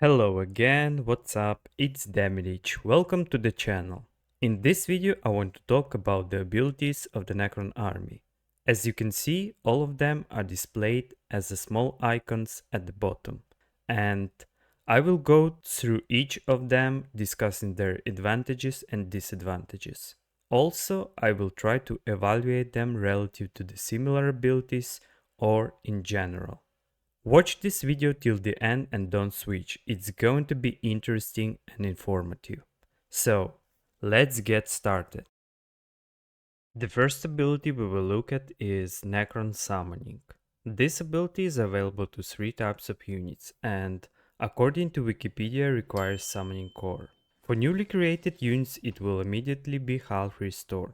Hello again, what's up? It's Demilich. Welcome to the channel. In this video I want to talk about the abilities of the Necron Army. As you can see, all of them are displayed as the small icons at the bottom, and I will go through each of them discussing their advantages and disadvantages. Also, I will try to evaluate them relative to the similar abilities or in general. Watch this video till the end and don't switch, it's going to be interesting and informative. So, let's get started. The first ability we will look at is Necron Summoning. This ability is available to 3 types of units and, according to Wikipedia, requires Summoning Core. For newly created units it will immediately be half restored.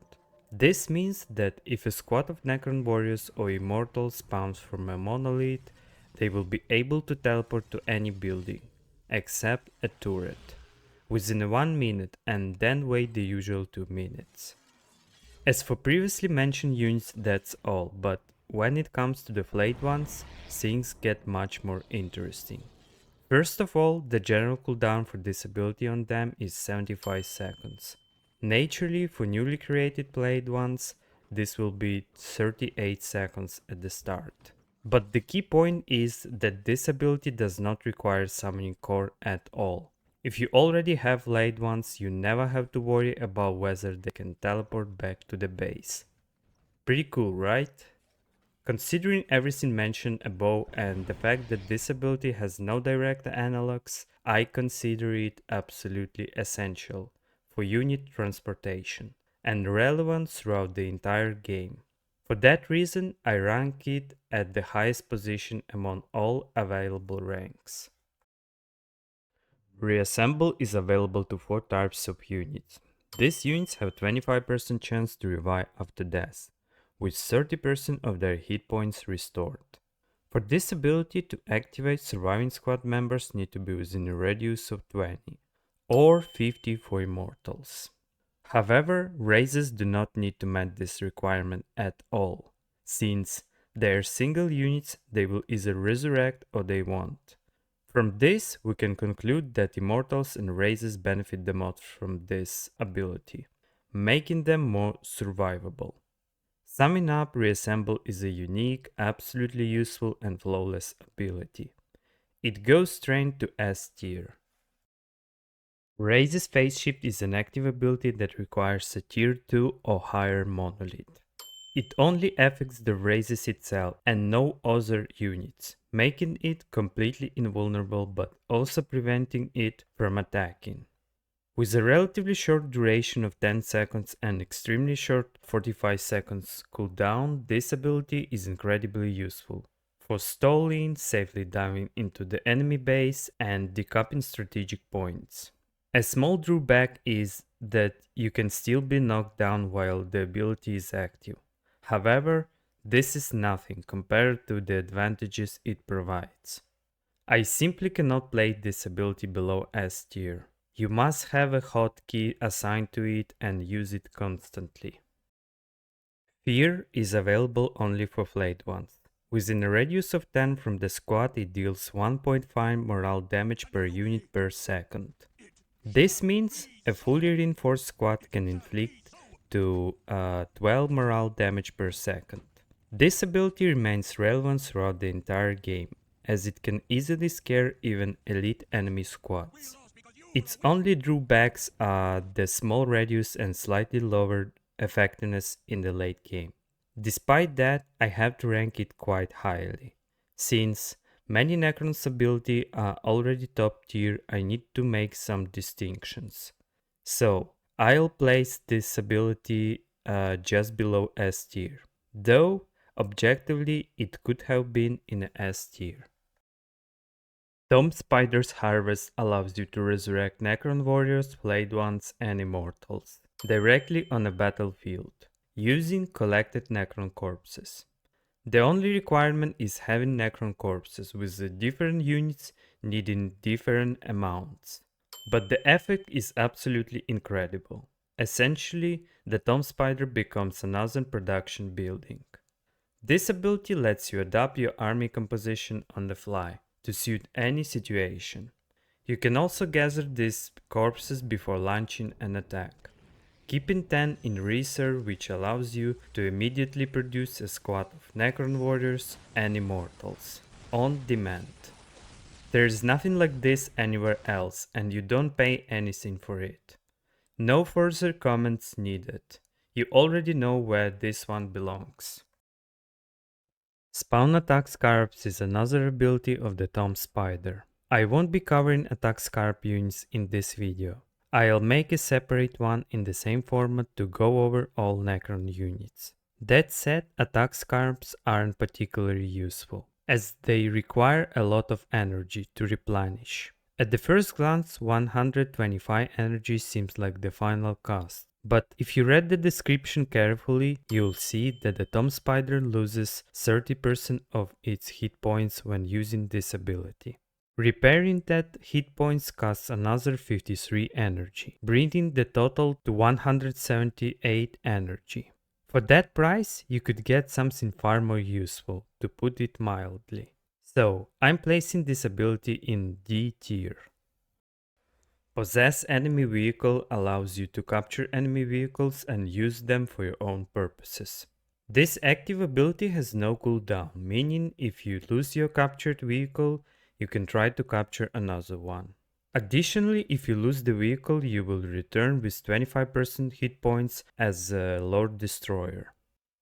This means that if a squad of Necron warriors or immortals spawns from a monolith, they will be able to teleport to any building, except a turret, within 1 minute and then wait the usual 2 minutes. As for previously mentioned units, that's all, but when it comes to the flayed ones, things get much more interesting. First of all, the general cooldown for this ability on them is 75 seconds. Naturally, for newly created flayed ones, this will be 38 seconds at the start. But the key point is that this ability does not require summoning core at all. If you already have laid ones, you never have to worry about whether they can teleport back to the base. Pretty cool, right? Considering everything mentioned above and the fact that this ability has no direct analogs, I consider it absolutely essential for unit transportation and relevant throughout the entire game. For that reason, I rank it at the highest position among all available ranks. Reassemble is available to 4 types of units. These units have 25% chance to revive after death, with 30% of their hit points restored. For this ability to activate, surviving squad members need to be within a radius of 20, or 50 for immortals. However, races do not need to meet this requirement at all, since they are single units they will either resurrect or they won't. From this, we can conclude that immortals and races benefit the most from this ability, making them more survivable. Summing up, Reassemble is a unique, absolutely useful and flawless ability. It goes straight to S tier. Raze's Phase Shift is an active ability that requires a tier 2 or higher monolith. It only affects the Razes itself and no other units, making it completely invulnerable but also preventing it from attacking. With a relatively short duration of 10 seconds and extremely short 45 seconds cooldown, this ability is incredibly useful for stalling, safely diving into the enemy base and decoupling strategic points. A small drawback is that you can still be knocked down while the ability is active. However, this is nothing compared to the advantages it provides. I simply cannot play this ability below S tier. You must have a hotkey assigned to it and use it constantly. Fear is available only for flayed ones. Within a radius of 10 from the squad, it deals 1.5 morale damage per unit per second. This means a fully reinforced squad can inflict to 12 morale damage per second. This ability remains relevant throughout the entire game, as it can easily scare even elite enemy squads. Its only drawbacks are the small radius and slightly lower effectiveness in the late game. Despite that, I have to rank it quite highly. Since many Necron's ability are already top tier, I need to make some distinctions. So, I'll place this ability just below S tier, though objectively it could have been in S tier. Tomb Spider's Harvest allows you to resurrect Necron warriors, flayed ones, and immortals directly on a battlefield, using collected Necron corpses. The only requirement is having Necron corpses with the different units needing different amounts. But the effect is absolutely incredible. Essentially, the Tomb Spider becomes another production building. This ability lets you adapt your army composition on the fly to suit any situation. You can also gather these corpses before launching an attack. Keeping 10 in reserve, which allows you to immediately produce a squad of Necron warriors and immortals on demand. There is nothing like this anywhere else, and you don't pay anything for it. No further comments needed. You already know where this one belongs. Spawn Attack Scarabs is another ability of the Tomb Spider. I won't be covering Attack Scarab units in this video. I'll make a separate one in the same format to go over all Necron units. That said, Attack Scarabs aren't particularly useful, as they require a lot of energy to replenish. At the first glance, 125 energy seems like the final cost. But if you read the description carefully, you'll see that the Tomb Spider loses 30% of its hit points when using this ability. Repairing that hit points costs another 53 energy, bringing the total to 178 energy. For that price, you could get something far more useful, to put it mildly. So, I'm placing this ability in D tier. Possess enemy vehicle allows you to capture enemy vehicles and use them for your own purposes. This active ability has no cooldown, meaning if you lose your captured vehicle, you can try to capture another one. Additionally, if you lose the vehicle, you will return with 25% hit points as a Lord Destroyer.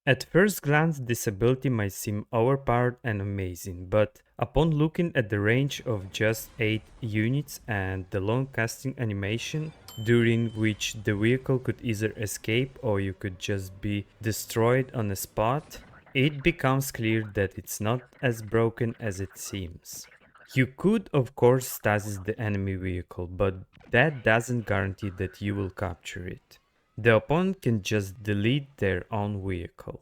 At first glance, this ability might seem overpowered and amazing, but upon looking at the range of just 8 units and the long casting animation, during which the vehicle could either escape or you could just be destroyed on the spot, it becomes clear that it's not as broken as it seems. You could of course stasis the enemy vehicle, but that doesn't guarantee that you will capture it. The opponent can just delete their own vehicle.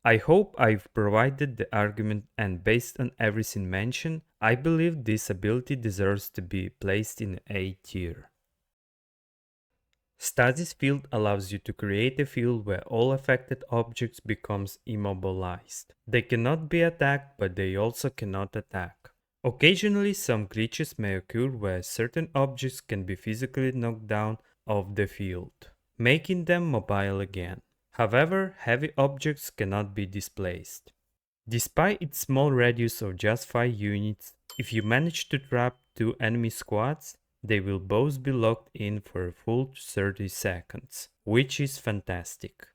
I hope I've provided the argument, and based on everything mentioned, I believe this ability deserves to be placed in A tier. Stasis Field allows you to create a field where all affected objects becomes immobilized. They cannot be attacked, but they also cannot attack. Occasionally some glitches may occur where certain objects can be physically knocked down off the field, making them mobile again. However, heavy objects cannot be displaced. Despite its small radius of just 5 units, if you manage to trap 2 enemy squads, they will both be locked in for a full 30 seconds, which is fantastic.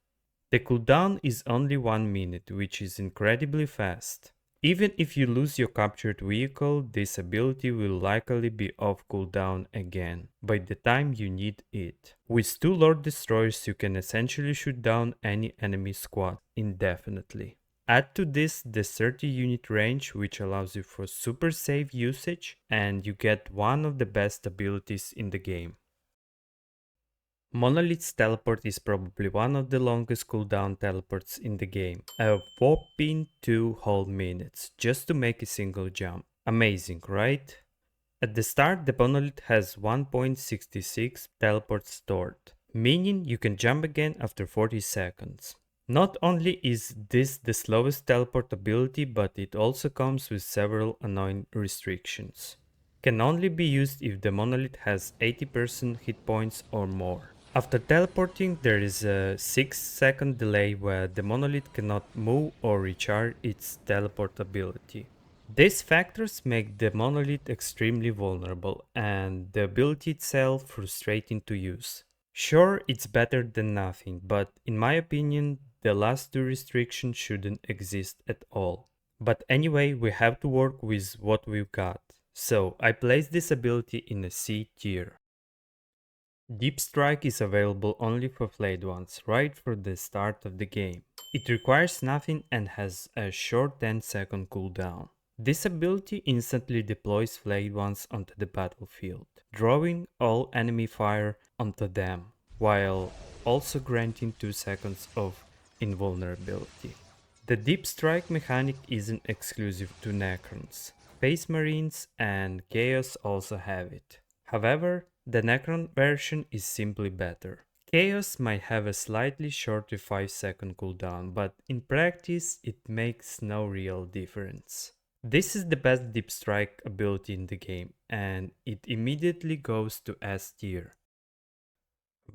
The cooldown is only 1 minute, which is incredibly fast. Even if you lose your captured vehicle, this ability will likely be off cooldown again by the time you need it. With 2 Lord Destroyers you can essentially shoot down any enemy squad indefinitely. Add to this the 30 unit range, which allows you for super safe usage, and you get one of the best abilities in the game. Monolith's teleport is probably one of the longest cooldown teleports in the game, a whopping 2 whole minutes just to make a single jump. Amazing, right? At the start, the monolith has 1.66 teleports stored, meaning you can jump again after 40 seconds. Not only is this the slowest teleport ability, but it also comes with several annoying restrictions. Can only be used if the monolith has 80% hit points or more. After teleporting, there is a 6-second delay where the monolith cannot move or recharge its teleport ability. These factors make the monolith extremely vulnerable and the ability itself frustrating to use. Sure, it's better than nothing, but in my opinion, the last 2 restrictions shouldn't exist at all. But anyway, we have to work with what we've got. So I place this ability in a C tier. Deep Strike is available only for flayed ones right for the start of the game. It requires nothing and has a short 10-second cooldown. This ability instantly deploys flayed ones onto the battlefield, drawing all enemy fire onto them, while also granting 2 seconds of invulnerability. The Deep Strike mechanic isn't exclusive to Necrons. Space Marines and Chaos also have it. However, the Necron version is simply better. Chaos might have a slightly shorter 5-second cooldown, but in practice it makes no real difference. This is the best Deep Strike ability in the game, and it immediately goes to S tier.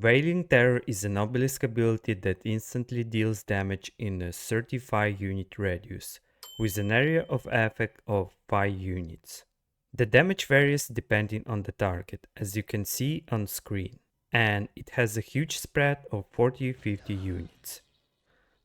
Wailing Terror is an obelisk ability that instantly deals damage in a 35 unit radius, with an area of effect of 5 units. The damage varies depending on the target, as you can see on screen, and it has a huge spread of 40-50 units.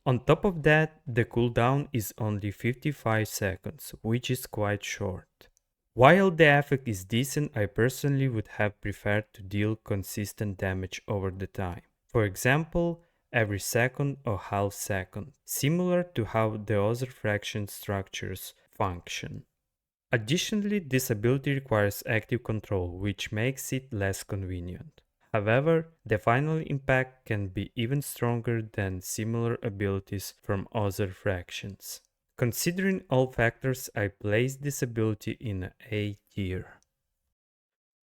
On top of that, the cooldown is only 55 seconds, which is quite short. While the effect is decent, I personally would have preferred to deal consistent damage over the time. For example, every second or half second, similar to how the other fraction structures function. Additionally, this ability requires active control, which makes it less convenient. However, the final impact can be even stronger than similar abilities from other fractions. Considering all factors, I place this ability in A tier.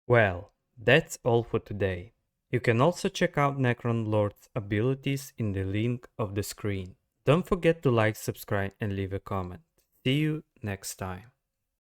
Well, that's all for today. You can also check out Necron Lord's abilities in the link of the screen. Don't forget to like, subscribe and leave a comment. See you next time.